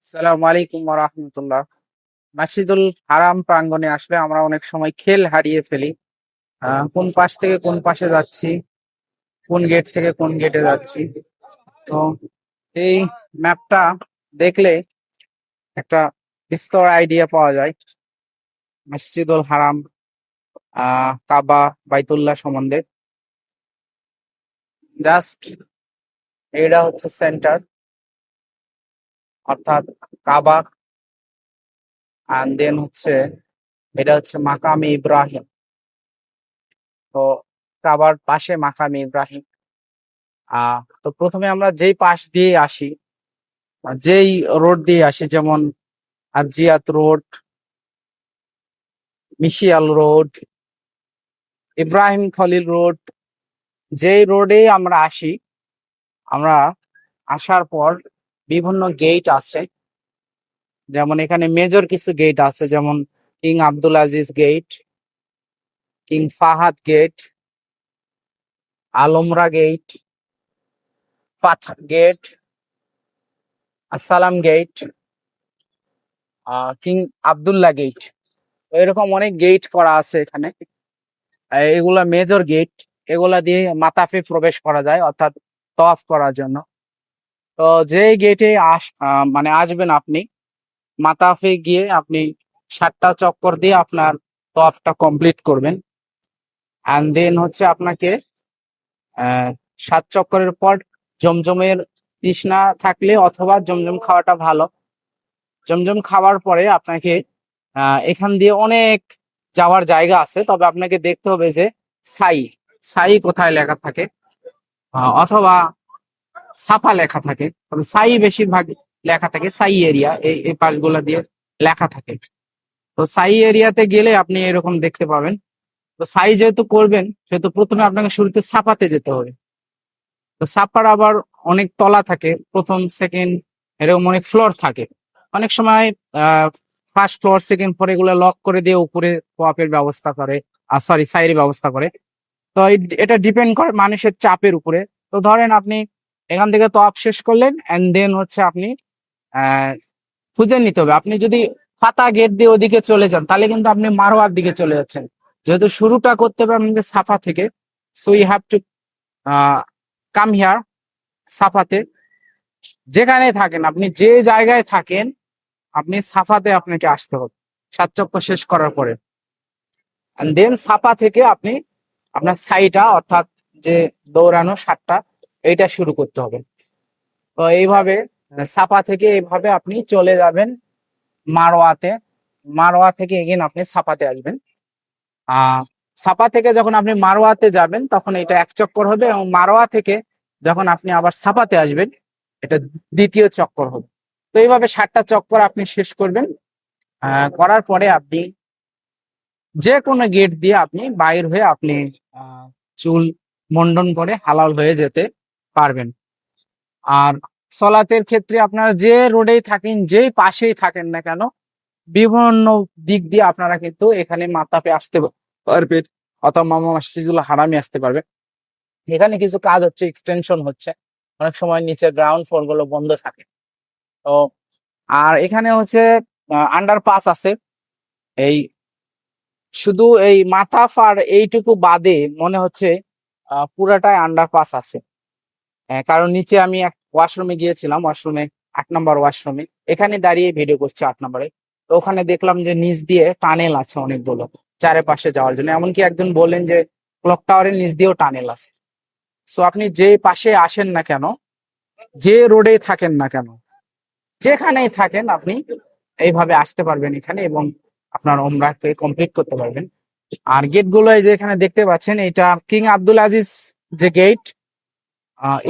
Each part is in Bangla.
আসসালামু আলাইকুম ওয়া রাহমাতুল্লাহ। মসজিদুল হারাম প্রাঙ্গণে আসলে আমরা অনেক সময় খেল হারিয়ে ফেলি। কোন পাশ থেকে কোন পাশে যাচ্ছি, কোন গেট থেকে কোন গেটে যাচ্ছি। তো এই ম্যাপটা দেখলে একটা বিস্তর আইডিয়া পাওয়া যায় মসজিদুল হারাম, কাবা, বাইতুল্লাহ সম্বন্ধে। জাস্ট এটা হচ্ছে সেন্টার, অর্থাৎ কাবা, আর দেন হচ্ছে এটা হচ্ছে মাকামে ইব্রাহিম। তো কাবার পাশে মাকামে ইব্রাহিম। তো প্রথমে আমরা যেই পাশ দিয়ে আসি, যেই রোড দিয়ে আসি, যেমন আজিয়াত রোড, মিশিয়াল রোড, ইব্রাহিম খলিল রোড, যেই রোডে আমরা আসি, আমরা আসার পর বিভিন্ন গেট আছে। যেমন এখানে মেজর কিছু গেট আছে, যেমন King Abdul Aziz gate, King Fahad gate, আলমরা gate, Fatah gate, Assalam gate, King Abdullah gate. এরকম অনেক গেট করা আছে এখানে। এগুলা মেজর গেট, এগুলা দিয়ে মাতাফে প্রবেশ করা যায়, অর্থাৎ তওয়াফ করার জন্য। তো যে গেটে মানে আসবেন আপনি, মাতাফে গিয়ে আপনি 7টা চক্কর দিয়ে আপনার তওয়াফটা কমপ্লিট করবেন। অ্যান্ড দেন হচ্ছে আপনাকে 7 চক্করের পর জমজমের তৃষ্ণা থাকলে অথবা জমজম খাওয়াটা ভালো। জমজম খাওয়ার পরে আপনাকে এখান দিয়ে অনেক যাওয়ার জায়গা আছে, তবে আপনাকে দেখতে হবে যে সাই সাই কোথায় লেখা থাকে, অথবা সাফা লেখা থাকে। তবে সাই বেশিরভাগ লেখা থাকে, সাই এরিয়া এই এই পাশগুলা দিয়ে লেখা থাকে। তো সাই এরিয়াতে গেলে আপনি এরকম দেখতে পাবেন। তো সাই যেহেতু করবেন, সেহেতু প্রথমে আপনাকে শুরুতে সাফাতে যেতে হবে। তো সাফার আবার অনেক তলা থাকে, প্রথম সেকেন্ড এরকম অনেক ফ্লোর থাকে। অনেক সময় ফার্স্ট ফ্লোর সেকেন্ড ফ্লোর এগুলো লক করে দিয়ে উপরে কোয়াপের ব্যবস্থা করে, সরি সাইরের ব্যবস্থা করে। তো এটা ডিপেন্ড করে মানুষের চাপের উপরে। তো ধরেন আপনি এখান থেকে তো আপ শেষ করলেন, এন্ড দেন হচ্ছে আপনি আহ খুঁজে নিতে হবে। আপনি যদি ফাতা গেট দিয়ে ওদিকে চলে যান, তাহলে কিন্তু আপনি মারোয়ার দিকে চলে যাচ্ছেন। যেহেতু শুরুটা করতে হবে আপনাকে সাফা থেকে, so you have to come here সাফাতে। যেখানে থাকেন আপনি, যে জায়গায় থাকেন, আপনি সাফাতে আপনাকে আসতে হবে 7 চক্কর শেষ করার পরে। দেন সাফা থেকে আপনি আপনার সাইটা, অর্থাৎ যে দৌড়ানো 7টা, এইটা শুরু করতে হবে। তো এইভাবে সাফা থেকে এইভাবে আপনি চলে যাবেন মারোয়াতে। মারোয়া থেকে এগেন আপনি সাফাতে আসবেন। আহ সাফা থেকে যখন আপনি মারোয়াতে যাবেন, তখন এটা 1 চক্কর হবে, এবং মারোয়া থেকে যখন আপনি আবার সাফাতে আসবেন, এটা দ্বিতীয় চক্কর হবে। তো এইভাবে 7টা চক্কর আপনি শেষ করবেন। করার পরে আপনি যে কোনো গেট দিয়ে আপনি বাইর হয়ে আপনি চুল মুন্ডন করে হালাল হয়ে যেতে পারবেন। আর সলাতের ক্ষেত্রে আপনারা যে রোডেই থাকেন, যেই পাশেই থাকেন না কেন, বিভিন্ন দিক দিয়ে আপনারা কিন্তু এখানে মাতাপে আসতে পারবেন, অথবা মামা মসজিদুল হারামে আসতে পারবেন। এখানে কিছু কাজ হচ্ছে, এক্সটেনশন হচ্ছে, অনেক সময় নিচের গ্রাউন্ড ফ্লোর গুলো বন্ধ থাকে। তো আর এখানে হচ্ছে আন্ডারপাস আছে। এই শুধু এই মাথাফ আর এইটুকু বাদে মনে হচ্ছে পুরাটাই আন্ডারপাস আছে। কারণ নিচে আমি এক ওয়াশরুমে গিয়েছিলাম, ওয়াশরুমে 8 নম্বর ওয়াশরুমে, এখানে দাঁড়িয়ে ভিডিও করছি 8 নম্বরে। তো ওখানে দেখলাম যে নিচ দিয়ে টানেল আছে অনেকগুলো চারিপাশে যাওয়ার জন্য। এমনকি একজন বললেন যে ক্লক টাওয়ারের নিচ দিয়েও টানেল আছে। সো আপনি যে পাশে আসেন না কেন, যে রোডে থাকেন না কেন, যেখানেই থাকেন, আপনি এইভাবে আসতে পারবেন এখানে, এবং আপনার ওমরাহকে কমপ্লিট করতে পারবেন। আর গেট গুলো এই যে এখানে দেখতে পাচ্ছেন, এটা কিং আব্দুল আজিজ যে গেট,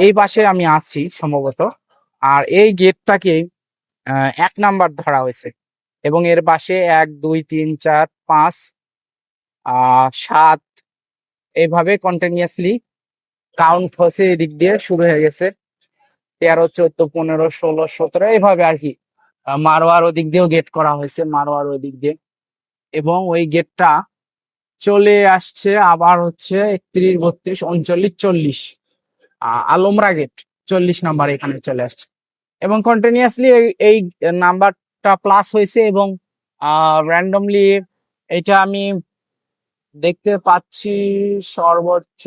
এই পাশে আমি আছি সম্ভবত। আর এই গেটটাকে 1 নাম্বার ধরা হয়েছে, এবং এর পাশে 1 2 3 4 5 7 এইভাবে কন্টিনিউয়াসলি কাউন্ট হচ্ছে, এদিক দিয়ে শুরু হয়ে গেছে। 13 14 15 16 17 এইভাবে আর কি। মারোয়ার ওদিক দিয়েও গেট করা হয়েছে, মারোয়ার ওদিক দিয়ে। এবং ওই গেটটা চলে আসছে আবার হচ্ছে 31 32 39 40, আলমরা গেট 40 নাম্বার এখানে চলে আসছে। এবং কন্টিনিউয়াসলি এই নাম্বারটা প্লাস হয়েছে এবং র্যান্ডমলি এটা আমি দেখতে পাচ্ছি সর্বোচ্চ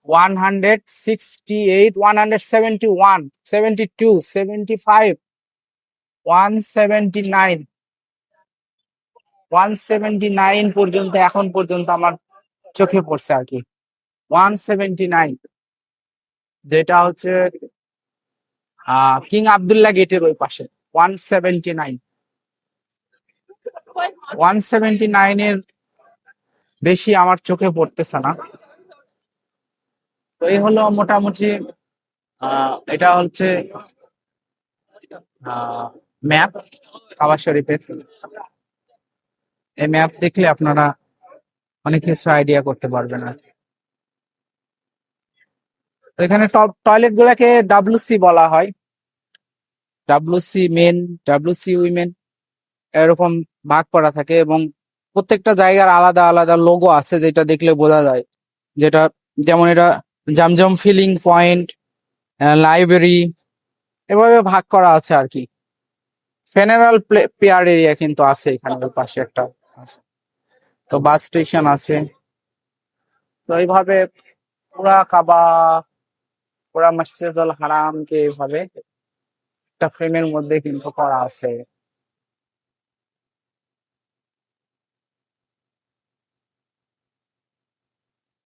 168, 171, 72, 75, 179, 179 পর্যন্ত এখন পর্যন্ত আমার চোখে পড়ছে আর কি। 179, যেটা হচ্ছে কিং আব্দুল্লাহ গেটের ওই পাশে। 179, 179 এর বেশি আমার চোখে পড়তেছে না। তো এই হলো মোটামুটি এটা হচ্ছে ম্যাপ কাবা শরীফের। এই ম্যাপ দেখলে আপনারা অনেক কিছু আইডিয়া করতে পারবেন আর কি। তো এখানে টয়লেট গুলাকে ডাব্লিউসি বলা হয়, ডাব্লিউসি মেন, ডাব্লিউসি উইমেন, এরকম ভাগ করা থাকে এবং প্রত্যেকটা জায়গার আলাদা আলাদা লোগো আছে যেটা দেখলে বোঝা যায়। যেটা যেমন এটা জমজম ফিলিং পয়েন্ট, লাইব্রেরি, এভাবে ভাগ করা আছে আর কি। ফেনারেল পেয়ার এরিয়া কিন্তু আছে এখানে ওই পাশে একটা আছে। তো বাস স্টেশন আছে। তো এইভাবে পুরা কাবা, পুরা মসজিদুল হারামকে এইভাবে একটা ফ্রেমের মধ্যে কিন্তু করা আছে।